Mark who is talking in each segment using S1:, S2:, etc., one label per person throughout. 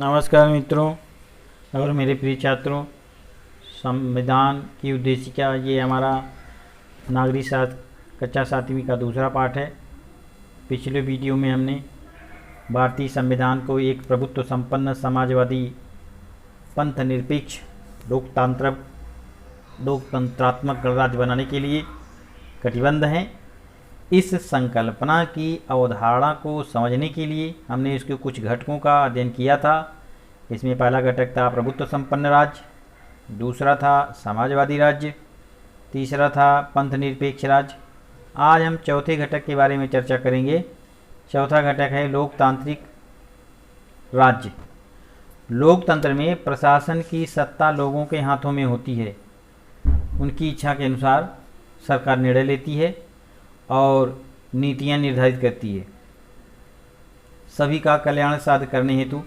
S1: नमस्कार मित्रों और मेरे प्रिय छात्रों। संविधान की उद्देशिका ये हमारा नागरिक शास्त्र कक्षा 7वीं का दूसरा पाठ है। पिछले वीडियो में हमने भारतीय संविधान को एक प्रभुत्व संपन्न समाजवादी पंथ निरपेक्ष लोकतंत्रात्मक गणराज्य बनाने के लिए कटिबद्ध हैं। इस संकल्पना की अवधारणा को समझने के लिए हमने इसके कुछ घटकों का अध्ययन किया था। इसमें पहला घटक था प्रभुत्व संपन्न राज्य, दूसरा था समाजवादी राज्य, तीसरा था पंथ निरपेक्ष राज्य। आज हम चौथे घटक के बारे में चर्चा करेंगे। चौथा घटक है लोकतांत्रिक राज्य। लोकतंत्र में प्रशासन की सत्ता लोगों के हाथों में होती है। उनकी इच्छा के अनुसार सरकार निर्णय लेती है और नीतियां निर्धारित करती है। सभी का कल्याण साध्य करने हेतु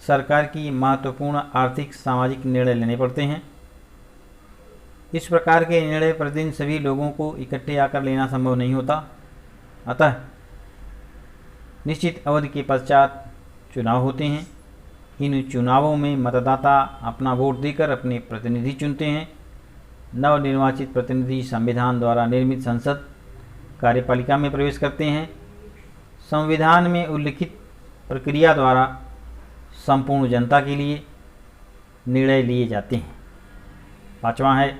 S1: सरकार की महत्वपूर्ण आर्थिक सामाजिक निर्णय लेने पड़ते हैं। इस प्रकार के निर्णय प्रतिदिन सभी लोगों को इकट्ठे आकर लेना संभव नहीं होता। अतः निश्चित अवधि के पश्चात चुनाव होते हैं। इन चुनावों में मतदाता अपना वोट देकर अपने प्रतिनिधि चुनते हैं। नवनिर्वाचित प्रतिनिधि संविधान द्वारा निर्मित संसद कार्यपालिका में प्रवेश करते हैं। संविधान में उल्लिखित प्रक्रिया द्वारा संपूर्ण जनता के लिए निर्णय लिए जाते हैं। पांचवा है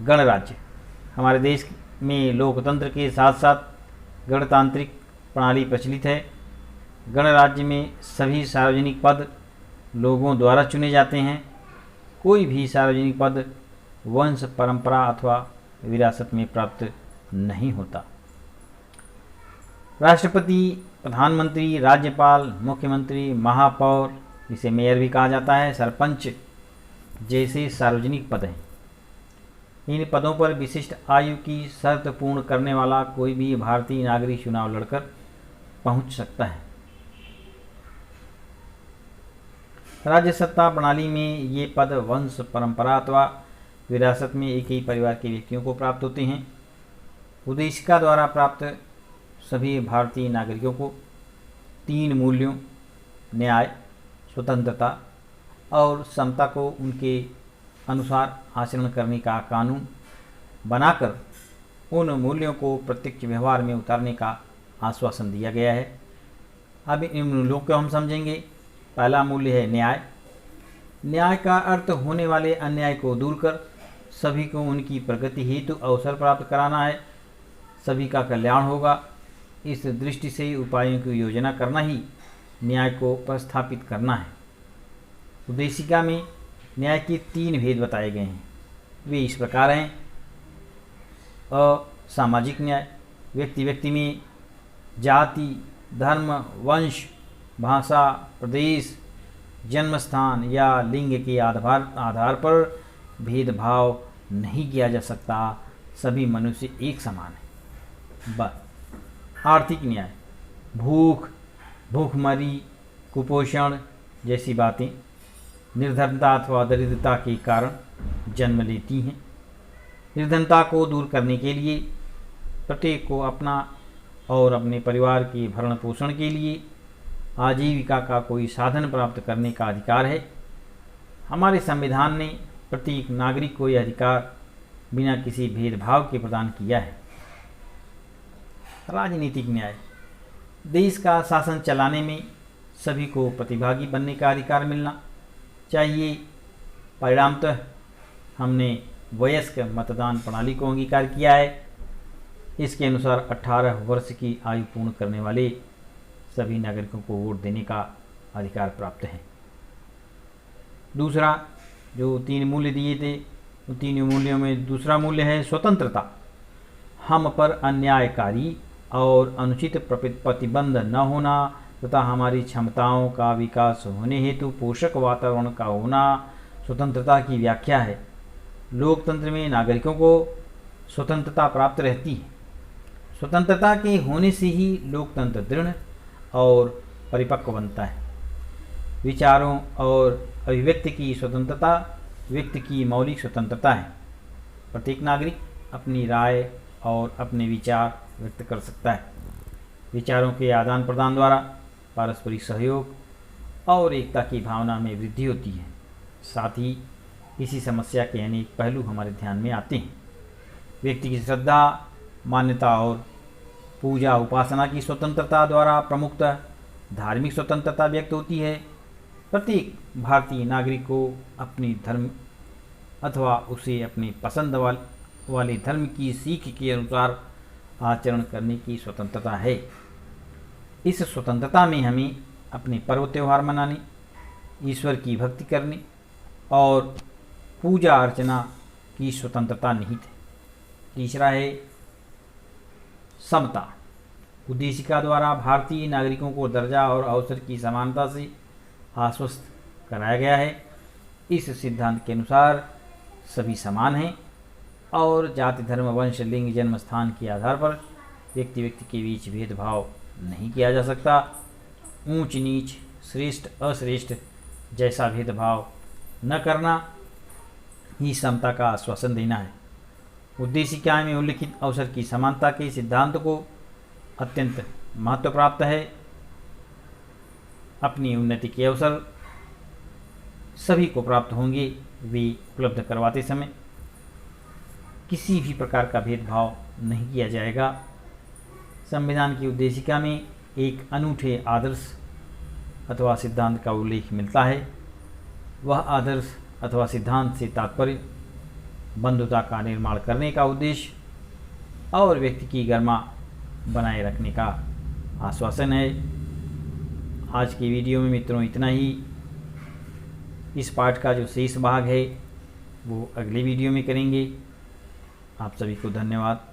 S1: गणराज्य। हमारे देश में लोकतंत्र के साथ साथ गणतांत्रिक प्रणाली प्रचलित है। गणराज्य में सभी सार्वजनिक पद लोगों द्वारा चुने जाते हैं। कोई भी सार्वजनिक पद वंश परंपरा अथवा विरासत में प्राप्त नहीं होता। राष्ट्रपति, प्रधानमंत्री, राज्यपाल, मुख्यमंत्री, महापौर, इसे मेयर भी कहा जाता है, सरपंच जैसे सार्वजनिक पद हैं। इन पदों पर विशिष्ट आयु की शर्त पूर्ण करने वाला कोई भी भारतीय नागरिक चुनाव लड़कर पहुंच सकता है। राज्य सत्ता प्रणाली में ये पद वंश परंपरा अथवा विरासत में एक ही परिवार के व्यक्तियों को प्राप्त होते हैं। उद्देशिका द्वारा प्राप्त सभी भारतीय नागरिकों को 3 मूल्यों न्याय, स्वतंत्रता और समता को उनके अनुसार आचरण करने का कानून बनाकर उन मूल्यों को प्रत्यक्ष व्यवहार में उतारने का आश्वासन दिया गया है। अब इन मूल्यों को हम समझेंगे। पहला मूल्य है न्याय। न्याय का अर्थ होने वाले अन्याय को दूर कर सभी को उनकी प्रगति हेतु अवसर प्राप्त कराना है। सभी का कल्याण होगा, इस दृष्टि से उपायों की योजना करना ही न्याय को प्रस्थापित करना है। उद्देशिका में न्याय के 3 भेद बताए गए हैं। वे इस प्रकार हैं। सामाजिक न्याय, व्यक्ति व्यक्ति में जाति, धर्म, वंश, भाषा, प्रदेश, जन्मस्थान या लिंग के आधार पर भेदभाव नहीं किया जा सकता। सभी मनुष्य एक समान है। आर्थिक न्याय, भूखमरी, कुपोषण जैसी बातें निर्धनता अथवा दरिद्रता के कारण जन्म लेती हैं। निर्धनता को दूर करने के लिए प्रत्येक को अपना और अपने परिवार के भरण पोषण के लिए आजीविका का कोई साधन प्राप्त करने का अधिकार है। हमारे संविधान ने प्रत्येक नागरिक को यह अधिकार बिना किसी भेदभाव के प्रदान किया है। राजनीतिक न्याय, देश का शासन चलाने में सभी को प्रतिभागी बनने का अधिकार मिलना चाहिए। परिणामतः हमने वयस्क मतदान प्रणाली को अंगीकार किया है। इसके अनुसार 18 वर्ष की आयु पूर्ण करने वाले सभी नागरिकों को वोट देने का अधिकार प्राप्त है। दूसरा, जो 3 मूल्य दिए थे, उन 3 मूल्यों में दूसरा मूल्य है स्वतंत्रता। हम पर अन्यायकारी और अनुचित प्रतिबंध न होना तथा हमारी क्षमताओं का विकास होने हेतु पोषक वातावरण का होना स्वतंत्रता की व्याख्या है। लोकतंत्र में नागरिकों को स्वतंत्रता प्राप्त रहती है। स्वतंत्रता के होने से ही लोकतंत्र दृढ़ और परिपक्व बनता है। विचारों और अभिव्यक्ति की स्वतंत्रता व्यक्ति की मौलिक स्वतंत्रता है। प्रत्येक नागरिक अपनी राय और अपने विचार व्यक्त कर सकता है। विचारों के आदान प्रदान द्वारा पारस्परिक सहयोग और एकता की भावना में वृद्धि होती है। साथ ही किसी समस्या के अनेक पहलू हमारे ध्यान में आते हैं। व्यक्ति की श्रद्धा, मान्यता और पूजा उपासना की स्वतंत्रता द्वारा प्रमुखतः धार्मिक स्वतंत्रता व्यक्त होती है। प्रत्येक भारतीय नागरिक को अपने धर्म अथवा उसे अपनी पसंद वाले धर्म की सीख के अनुसार आचरण करने की स्वतंत्रता है। इस स्वतंत्रता में हमें अपने पर्व त्यौहार मनाने, ईश्वर की भक्ति करने और पूजा अर्चना की स्वतंत्रता निहित है। तीसरा है समता। उद्देशिका द्वारा भारतीय नागरिकों को दर्जा और अवसर की समानता से आश्वस्त कराया गया है। इस सिद्धांत के अनुसार सभी समान हैं और जाति, धर्म, वंश, लिंग, जन्म स्थान के आधार पर व्यक्ति के बीच भेदभाव नहीं किया जा सकता। ऊंच नीच, श्रेष्ठ अश्रेष्ठ जैसा भेदभाव न करना ही समता का आश्वासन देना है। उद्देशिका में उल्लिखित अवसर की समानता के सिद्धांत को अत्यंत महत्व प्राप्त है। अपनी उन्नति के अवसर सभी को प्राप्त होंगे। वे उपलब्ध करवाते समय किसी भी प्रकार का भेदभाव नहीं किया जाएगा। संविधान की उद्देशिका में एक अनूठे आदर्श अथवा सिद्धांत का उल्लेख मिलता है। वह आदर्श अथवा सिद्धांत से तात्पर्य बंधुता का निर्माण करने का उद्देश्य और व्यक्ति की गरिमा बनाए रखने का आश्वासन है। आज की वीडियो में मित्रों इतना ही। इस पाठ का जो शेष भाग है वो अगले वीडियो में करेंगे। आप सभी को धन्यवाद।